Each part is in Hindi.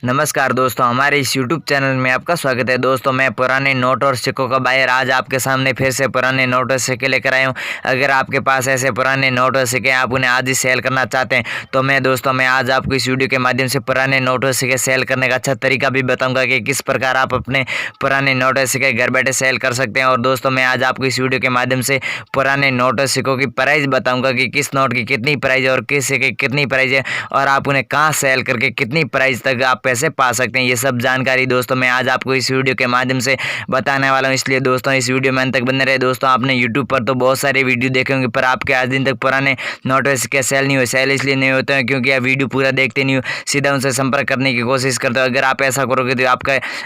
नमस्कार दोस्तों, हमारे इस YouTube चैनल में आपका स्वागत है। दोस्तों, मैं पुराने नोट और सिक्कों का बायर आज आपके सामने फिर से पुराने नोट और सिक्के लेकर आया हूँ। अगर आपके पास ऐसे पुराने नोट और सिक्के आप उन्हें आज ही सेल करना चाहते हैं तो मैं आज आपको इस वीडियो के माध्यम से पुराने नोट और सिक्के सेल करने का अच्छा तरीका भी बताऊँगा कि किस प्रकार आप अपने पुराने नोट और सिक्के घर बैठे सेल कर सकते हैं। और दोस्तों, मैं आज आपको इस वीडियो के माध्यम से पुराने नोट और सिक्कों की प्राइस बताऊँगा कि किस नोट की कितनी प्राइस है और किस सिक्के की कितनी प्राइस है और आप उन्हें कहाँ सेल करके कितनी प्राइस तक आप पैसे पा सकते हैं। ये सब जानकारी दोस्तों मैं आज आपको इस वीडियो के माध्यम से बताने वाला हूँ, इसलिए दोस्तों इस वीडियो में अंत तक बने रहे। दोस्तों, आपने यूट्यूब पर तो बहुत सारे वीडियो देखे होंगे पर आपके आज दिन तक पुराने नोट और सिक्के सेल नहीं हुए। सेल इसलिए नहीं होते हैं क्योंकि आप वीडियो पूरा देखते नहीं हो, सीधा उनसे संपर्क करने की कोशिश करते हो। अगर आप ऐसा करोगे तो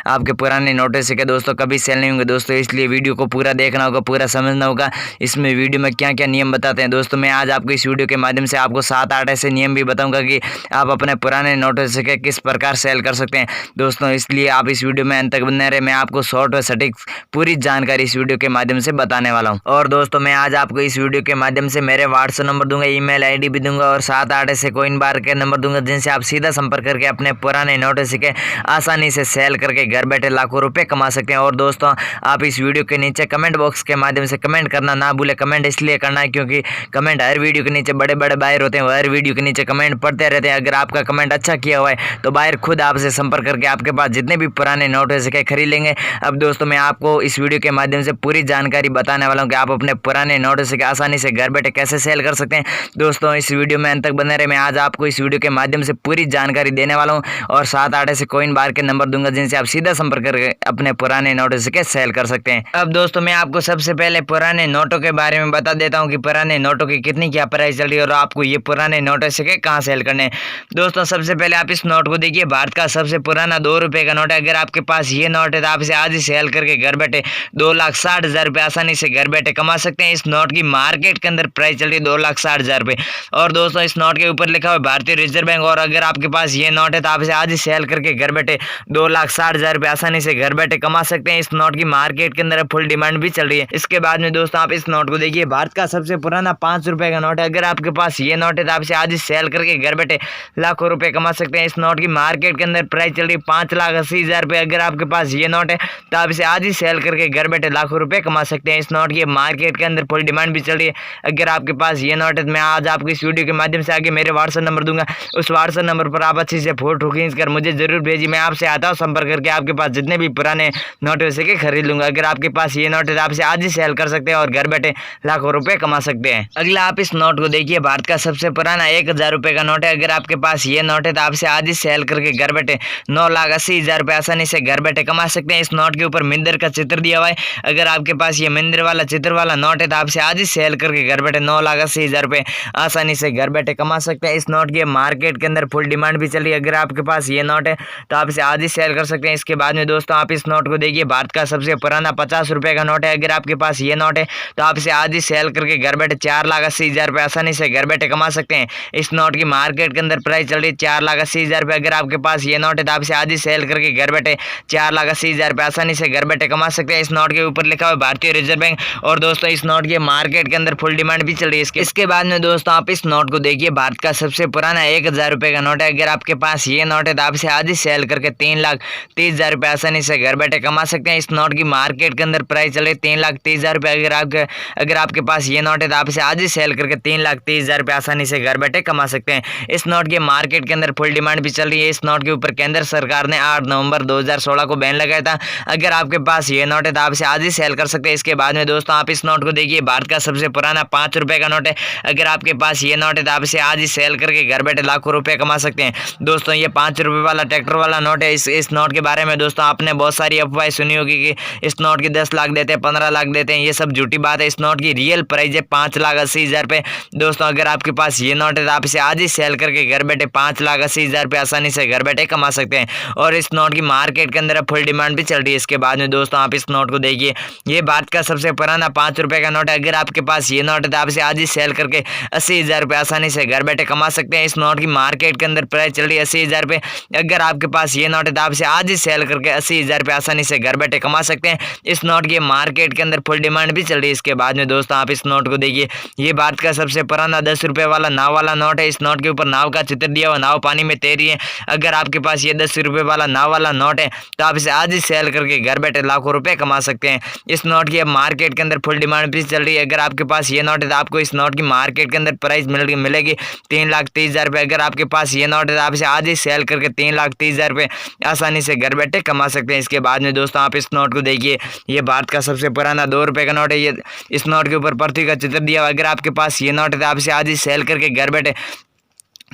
आपके पुराने नोट और सिक्के दोस्तों कभी सेल नहीं होंगे। दोस्तों, इसलिए वीडियो को पूरा देखना होगा, पूरा समझना होगा इसमें वीडियो में क्या क्या नियम बताते हैं। दोस्तों, मैं आज आपको इस वीडियो के माध्यम से आपको 7-8 ऐसे नियम भी बताऊंगा कि आप अपने पुराने नोट और सिक्के किस प्रकार सेल कर सकते हैं। दोस्तों, इसलिए आप इस वीडियो में अंत तक बने रहे। मैं आपको शॉर्ट और सटीक पूरी जानकारी इस वीडियो के माध्यम से बताने वाला हूं। और दोस्तों, मैं आज आपको इस वीडियो के माध्यम से मेरे व्हाट्सएप नंबर दूंगा, ईमेल आईडी भी दूंगा और 7-8 ऐसे कॉइन बार के नंबर दूंगा जिनसे आप सीधा संपर्क करके अपने पुराने नोट और सिक्के आसानी से सेल करके घर बैठे लाखों रुपए कमा सकते हैं। और दोस्तों, आप इस वीडियो के नीचे कमेंट बॉक्स के माध्यम से कमेंट करना ना भूले। कमेंट इसलिए करना है क्योंकि कमेंट हर वीडियो के नीचे बड़े बड़े बायर होते हैं, वो हर वीडियो के नीचे कमेंट पढ़ते रहते हैं। अगर आपका कमेंट अच्छा किया हुआ है तो बायर खुद आपसे संपर्क करके आपके पास जितने भी पुराने नोट और सिक्के खरीद लेंगे। अब दोस्तों, मैं आपको इस वीडियो के माध्यम से पूरी जानकारी बताने वाला हूं कि आप अपने पुराने नोट और सिक्के आसानी से घर बैठे कैसे सेल कर सकते हैं। दोस्तों, इस वीडियो में अंत तक बने रहे। मैं आज आपको इस वीडियो के माध्यम से पूरी जानकारी देने वाला हूं और 7-8 ऐसे कॉइन बार के नंबर दूंगा जिनसे आप सीधा संपर्क करके अपने पुराने नोट और सिक्के सेल कर सकते हैं। अब दोस्तों, मैं आपको सबसे पहले पुराने नोटों के बारे में बता देता हूँ कि पुराने नोटों की कितनी क्या प्राइस चल रही है और आपको ये पुराने नोट और सिक्के कहाँ सेल करने हैं। दोस्तों, सबसे पहले आप इस नोट को देखिए, भारत का सबसे पुराना 2 रुपए का नोट है। अगर आपके पास ये नोट है तो आप इसे आज ही सेल करके घर बैठे 2,60,000 रुपये आसानी से घर बैठे कमा सकते हैं। इस नोट की मार्केट के अंदर प्राइस चल रही है 2,60,000 रुपये। और दोस्तों, इस नोट के ऊपर लिखा हुआ भारतीय रिजर्व बैंक। और अगर आपके पास ये नोट है तो आप इसे आज ही सेल करके घर बैठे 2,60,000 रुपये आसानी से घर बैठे कमा सकते हैं। इस नोट की मार्केट के अंदर फुल डिमांड भी चल रही है। इसके बाद में दोस्तों, आप इस नोट को देखिए, भारत का सबसे पुराना 5 रुपए का नोट है। अगर आपके पास ये नोट है तो आप इसे आज ही सेल करके घर बैठे लाखों रुपए कमा सकते हैं। इस नोट की मार्केट के अंदर प्राइस चल रही है 5,80,000 रुपये। अगर आपके पास ये नोट है तो आप इसे आज ही सेल करके घर बैठे लाखों रुपए कमा सकते हैं। इस नोट की मार्केट के अंदर फुल डिमांड भी चल रही है। अगर आपके पास ये नोट है तो मैं आज आपको इस वीडियो के माध्यम से आगे मेरे व्हाट्सएप नंबर दूंगा, उस व्हाट्सएप नंबर पर आप अच्छी से फोटो खींचकर मुझे जरूर भेजिए। मैं आपसे आता हूँ संपर्क करके आपके पास जितने भी पुराने नोट हो सके खरीद लूंगा। अगर आपके पास ये नोट है तो आप इसे आज ही सेल कर सकते हैं और घर बैठे लाखों रुपए कमा सकते हैं। अगला आप इस नोट को देखिए, भारत का सबसे पुराना 1,000 रुपये का नोट है। अगर आपके पास ये नोट है तो आप इसे आज ही सेल करके घर बैठे 9,80,000 रुपये आसानी से घर बैठे कमा सकते हैं। इस नोट के ऊपर मिंदर का चित्र दिया हुआ है। अगर आपके पास ये मिंदर वाला चित्र वाला नोट है तो आप इसे आज ही सेल करके घर बैठे 9,80,000 रुपये आसानी से घर बैठे कमा सकते हैं। इस नोट की मार्केट के अंदर फुल डिमांड भी चल रही है। अगर आपके पास ये नोट है तो आप इसे आज ही सेल कर सकते हैं। इसके बाद में दोस्तों, आप इस नोट को देखिए, भारत का सबसे पुराना 50 रुपये का नोट है। अगर आपके पास ये नोट है तो आप इसे आज ही सेल करके घर बैठे 4,80,000 रुपये आसानी से घर बैठे कमा सकते हैं। इस नोट की मार्केट के अंदर प्राइस चल रही है 4,80,000 रुपये। अगर आपके पास ये नोट है तो आप इसे आज ही सेल करके घर बैठे 4,80,000 रुपये आसानी से घर बैठे कमा सकते हैं। इस नोट के ऊपर लिखा हुआ भारतीय रिजर्व बैंक। और दोस्तों, इस नोट की मार्केट के अंदर फुल डिमांड भी चल रही है। इसके बाद में दोस्तों, आप इस नोट को देखिए, भारत का सबसे पुराना 1,000 रुपये का नोट है। अगर आपके पास ये नोट है तो आप इसे आज ही सेल करके 3,30,000 रुपये आसानी से घर बैठे कमा सकते हैं। इस नोट की मार्केट के अंदर प्राइस चल रही है 3,30,000 रुपये। अगर आपके पास ये नोट है तो आप इसे आज ही सेल करके 3,30,000 रुपये आसानी से घर बैठे कमा सकते हैं। इस नोट की मार्केट के अंदर फुल डिमांड भी चल रही है। इस नोट के ऊपर केंद्र सरकार ने 8 नवंबर 2016 को बैन लगाया था। अगर आपके पास ये नोट है तो आप इसे आज ही सेल कर सकते हैं। इसके बाद में दोस्तों, आप इस नोट को देखिए, भारत का सबसे पुराना 5 रुपए का नोट है। अगर आपके पास ये नोट है तो आप इसे आज ही सेल करके घर बैठे लाखों रुपए कमा सकते हैं। दोस्तों, ये 5 रुपए वाला ट्रैक्टर वाला नोट है। इस नोट के बारे में दोस्तों आपने बहुत सारी अफवाहें सुनी होगी कि इस नोट की 10 लाख देते हैं, 15 लाख देते हैं। ये सब झूठी बात है। इस नोट की रियल प्राइस है 5,80,000 रुपये। दोस्तों, अगर आपके पास ये नोट है तो आप इसे आज ही सेल करके घर बैठे 5,80,000 रुपये आसानी से घर बैठे कमा सकते हैं। और इस नोट की मार्केट के अंदर फुल डिमांड भी चल रही है। इसके बाद में दोस्तों, आप इस नोट को देखिए, ये भारत का सबसे पुराना 5 रुपए का नोट है। अगर आपके पास ये नोट है तो आप इसे आज ही सेल करके 80,000 रुपये आसानी से घर बैठे कमा सकते हैं। इस नोट की मार्केट के अंदर प्राइस चल रही है 80,000 रुपये। अगर आपके पास ये नोट है तो आप इसे आज ही सेल करके 80,000 रुपये आसानी से घर बैठे कमा सकते हैं। इस नोट की मार्केट के अंदर फुल डिमांड भी चल रही है। इसके बाद में दोस्तों, आप इस नोट को देखिए, ये भारत का सबसे पुराना 10 रुपये वाला नाव वाला नोट है। इस नोट के ऊपर नाव का चित्र दिया हुआ, नाव पानी में तैर रही है। अगर आपके पास ये 10 रुपये वाला नाव वाला नोट है तो आप इसे आज ही सेल करके घर बैठे लाखों रुपए कमा सकते हैं। इस नोट की अब मार्केट के अंदर फुल डिमांड भी चल रही है। अगर आपके पास ये नोट है तो आपको इस नोट की मार्केट के अंदर प्राइस मिलेगी 3,30,000 रुपये। अगर आपके पास ये नोट है तो आप इसे आज ही सेल करके 3,30,000 रुपये आसानी से घर बैठे कमा सकते हैं। इसके बाद में दोस्तों आप इस नोट को देखिए, ये भारत का सबसे पुराना 2 रुपये का नोट है। ये इस नोट के ऊपर पृथ्वी का चित्र दिया हुआ। अगर आपके पास ये नोट है तो आप इसे आज ही सेल करके घर बैठे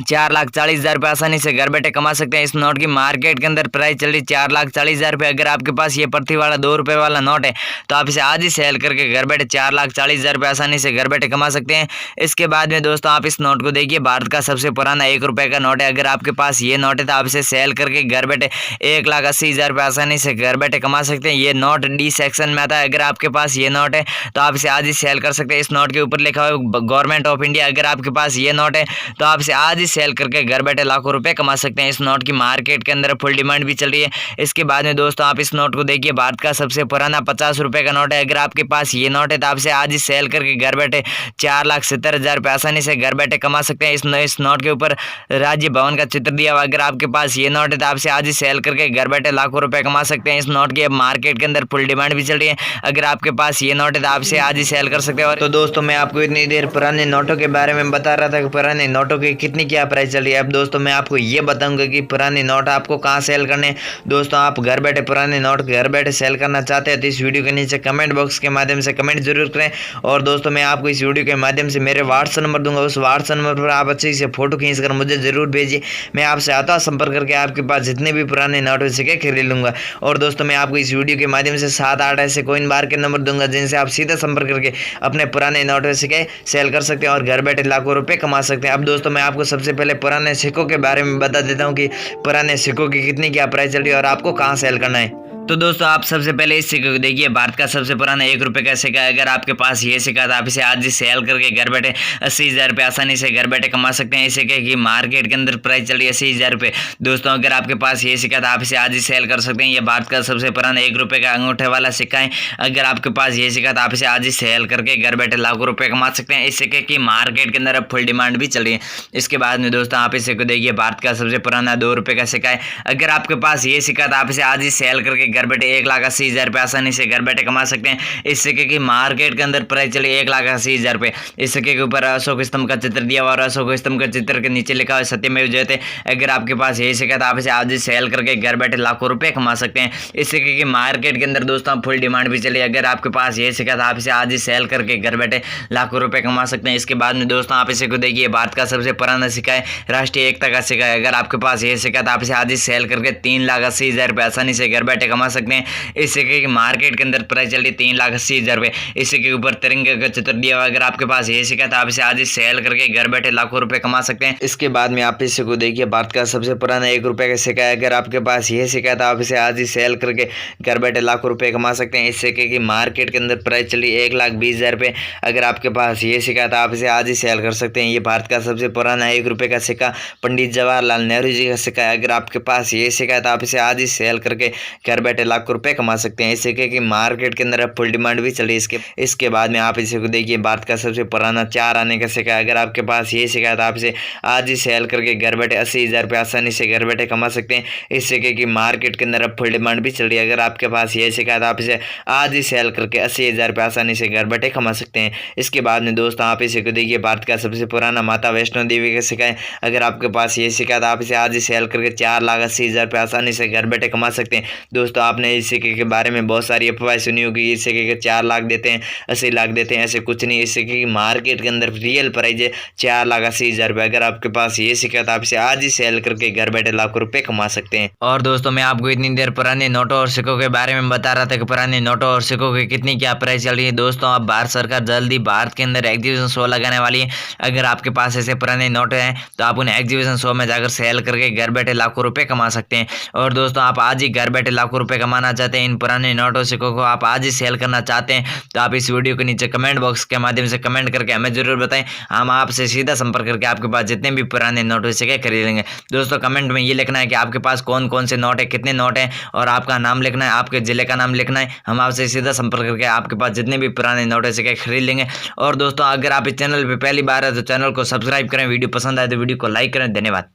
4,40,000 रुपये आसानी से घर बैठे कमा सकते हैं। इस नोट की मार्केट के अंदर प्राइस चल रही 4,40,000 रुपये। अगर आपके पास ये पृथ्वी वाला 2 रुपये वाला नोट है तो आप इसे आज ही सेल करके घर बैठे 4,40,000 रुपये आसानी से घर बैठे कमा सकते हैं। इसके बाद में दोस्तों आप इस नोट को देखिए, भारत का सबसे पुराना 1 रुपये का नोट है। अगर आपके पास ये नोट है तो आप इसे सेल करके घर बैठे 1,80,000 रुपये आसानी से घर बैठे कमा सकते हैं। ये नोट डी सेक्शन में आता है। अगर आपके पास ये नोट है तो आप इसे आज ही सेल कर सकते हैं। इस नोट के ऊपर लिखा हुआ है गवर्नमेंट ऑफ इंडिया। अगर आपके पास ये नोट है तो आप इसे आज ही सेल करके घर बैठे लाखों रुपए कमा सकते हैं। इस नोट की मार्केट के अंदर फुल डिमांड भी चल रही है। इसके बाद में दोस्तों आप इस नोट को देखिए, भारत का सबसे पुराना 50 रुपये का नोट है। अगर आपके पास ये नोट है तो आप इसे आज ही सेल करके घर बैठे 4,70,000 रुपये आसानी से घर बैठे कमा सकते हैं। इस नोट के ऊपर राज्य भवन का चित्र दिया हुआ। अगर आपके पास ये नोट है तो आप इसे आज ही सेल करके घर बैठे लाखों रुपए कमा सकते हैं। इस नोट की अब मार्केट के अंदर फुल डिमांड भी चल रही है। अगर आपके पास ये नोट है तो आप इसे आज ही सेल कर सकते हैं। और तो दोस्तों मैं आपको इतनी देर पुराने नोटों के बारे में बता रहा था कि पुराने नोटों की कितनी क्या प्राइस चल रही है। अब दोस्तों मैं आपको ये बताऊंगा कि पुराने नोट आपको कहाँ सेल करने हैं। दोस्तों आप घर बैठे पुराने नोट घर बैठे सेल करना चाहते हैं तो इस वीडियो के नीचे कमेंट बॉक्स के माध्यम से कमेंट जरूर करें। और दोस्तों मैं आपको इस वीडियो के माध्यम से मेरे व्हाट्सएप नंबर दूंगा, उस व्हाट्सएप नंबर पर आप अच्छे से फोटो खींचकर मुझे जरूर भेजिए। मैं आपसे आता संपर्क करके आपके पास जितने भी पुराने नोट हो सके खरीद लूंगा। और दोस्तों मैं आपको इस वीडियो के माध्यम से 7-8 ऐसे कॉइन बार के नंबर दूंगा जिनसे आप सीधा संपर्क करके अपने पुराने नोट हो सके सेल कर सकते हैं और घर बैठे लाखों रुपए कमा सकते हैं। अब दोस्तों मैं आपको सबसे पहले पुराने सिक्कों के बारे में बता देता हूँ कि पुराने सिक्कों की कितनी क्या प्राइस चल रही है और आपको कहाँ सेल करना है। तो दोस्तों आप सबसे पहले इस सिक्के को देखिए, भारत का सबसे पुराना 1 रुपये का सिक्का। अगर आपके पास ये सिक्का तो आप इसे आज ही सेल करके घर बैठे 80,000 रुपये आसानी से घर बैठे कमा सकते हैं। इस सिक्के की मार्केट के अंदर प्राइस चल रही है 80,000 रुपये। दोस्तों अगर आपके पास ये सिक्का तो आप इसे आज ही सेल कर सकते हैं। ये भारत का सबसे पुराना 1 रुपये का अंगूठे वाला सिक्का है। अगर आपके पास ये सिक्का तो आप इसे आज ही सेल करके घर बैठे लाखों रुपये कमा सकते हैं। इस सिक्के की मार्केट के अंदर अब फुल डिमांड भी चल रही है। इसके बाद में दोस्तों आप इस सिक्के को देखिए, भारत का सबसे पुराना 2 रुपये का सिक्का है। अगर आपके पास ये सिक्का तो आप इसे आज ही सेल करके घर बैठे 1,80,000 रुपये आसानी से घर बैठे कमा सकते हैं। इस सिक्के की मार्केट के अंदर प्राइस चली 1,80,000 रुपये। इस सिक्के के ऊपर अशोक स्तंभ का चित्र दिया हुआ और अशोक स्तंभ के चित्र के नीचे लिखा हुआ सत्यमेव जयते। अगर आपके पास ये सिक्का तो आप इसे आज ही सेल करके घर बैठे लाखों रुपए कमा सकते हैं। इस सिक्के की मार्केट के अंदर दोस्तों फुल डिमांड भी चली। अगर आपके पास ये सिक्का तो आप इसे आज ही सेल करके घर बैठे लाखों रुपए कमा सकते हैं। इसके बाद में दोस्तों आप इसे को देखिए, भारत का सबसे पुराना सिक्का है, राष्ट्रीय एकता का सिक्का है। अगर आपके पास ये सिक्का तो आप इसे आज ही सेल करके 3,80,000 रुपये आसानी से घर बैठे कमा सकते हैं। इस सिक्के की मार्केट के अंदर प्राइस चल रही 3,80,000 रुपये। इस सिक्के के ऊपर तिरंगे का चित्र दिया हुआ। अगर आपके पास ये सिक्का तो आप इसे आज ही सेल करके घर बैठे लाखों रुपए कमा सकते हैं। इसके बाद में आप इस को देखिए, भारत का सबसे पुराना 1 रुपये का सिक्का है। अगर आपके पास ये सिक्का तो आप इसे आज ही सेल करके घर बैठे लाखों रुपए कमा सकते हैं। इस सिक्के की मार्केट के अंदर प्राइस चली 1,20,000 रुपये। अगर आपके पास ये सिक्का तो आप इसे आज ही सेल कर सकते हैं। ये भारत का सबसे पुराना 1 रुपये का सिक्का पंडित जवाहरलाल नेहरू जी का सिक्का है। अगर आपके पास ये सिक्का तो आप इसे आज ही सेल करके घर बैठे लाखों रुपए कमा सकते हैं। इस सिक्के की मार्केट के अंदर अब फुल डिमांड भी चली। इसके बाद में आप इसे को देखिए, भारत का सबसे पुराना 4 आने का सिक्का है। अगर आपके पास ये सिक्का तो आप इसे आज ही सेल करके घर बैठे 80,000 रुपये आसानी से घर बैठे कमा सकते हैं। इस सिक्के की मार्केट के अंदर अब फुल डिमांड भी चल रही है। अगर आपके पास ये सिक्का तो आप इसे आज ही सेल करके 80,000 रुपये आसानी से घर बैठे कमा सकते हैं। इसके बाद में दोस्तों आप इसे को देखिए, भारत का सबसे पुराना माता वैष्णो देवी का सिक्का है। अगर आपके पास ये सिक्का तो आप इसे आज ही सेल करके 4,80,000 रुपये आसानी से घर बैठे कमा सकते हैं। दोस्तों आपने इस सिक्के के बारे में बहुत सारी अफवाहें सुनी होगी, इस सिक्के के 4 लाख देते हैं, 80 लाख देते हैं। ऐसे कुछ नहीं, इस सिक्के की मार्केट के अंदर रियल प्राइस है 4,80,000 रुपये। अगर आपके पास ये सिक्का तो आप इसे आज ही सेल करके घर बैठे लाखों रुपए कमा सकते हैं। और दोस्तों मैं आपको इतनी देर पुराने नोटों और सिक्कों के बारे में बता रहा था कि पुराने नोटों और सिक्कों की कितनी क्या प्राइस चल रही है। दोस्तों अब भारत सरकार जल्दी भारत के अंदर एग्जीबिशन शो लगाने वाली है। अगर आपके पास ऐसे पुराने नोट हैं तो आप उन्हें एग्जीबिशन शो में जाकर सेल करके घर बैठे लाखों रुपए कमा सकते हैं। और दोस्तों आप आज ही घर बैठे लाखों रुपए कमाना चाहते हैं, इन पुराने नोटों सिक्कों को आप आज ही सेल करना चाहते हैं तो आप इस वीडियो के नीचे कमेंट बॉक्स के माध्यम से कमेंट करके हमें जरूर बताएं। हम आपसे सीधा संपर्क करके आपके पास जितने भी पुराने नोट हो सके खरीद लेंगे। दोस्तों कमेंट में ये लिखना है कि आपके पास कौन कौन से नोट है, कितने नोट हैं और आपका नाम लिखना है, आपके ज़िले का नाम लिखना है। हम आपसे सीधा संपर्क करके आपके पास जितने भी पुराने नोट हो सके खरीद लेंगे। और दोस्तों अगर आप इस चैनल पर पहली बार है तो चैनल को सब्सक्राइब करें, वीडियो पसंद आए तो वीडियो को लाइक करें। धन्यवाद।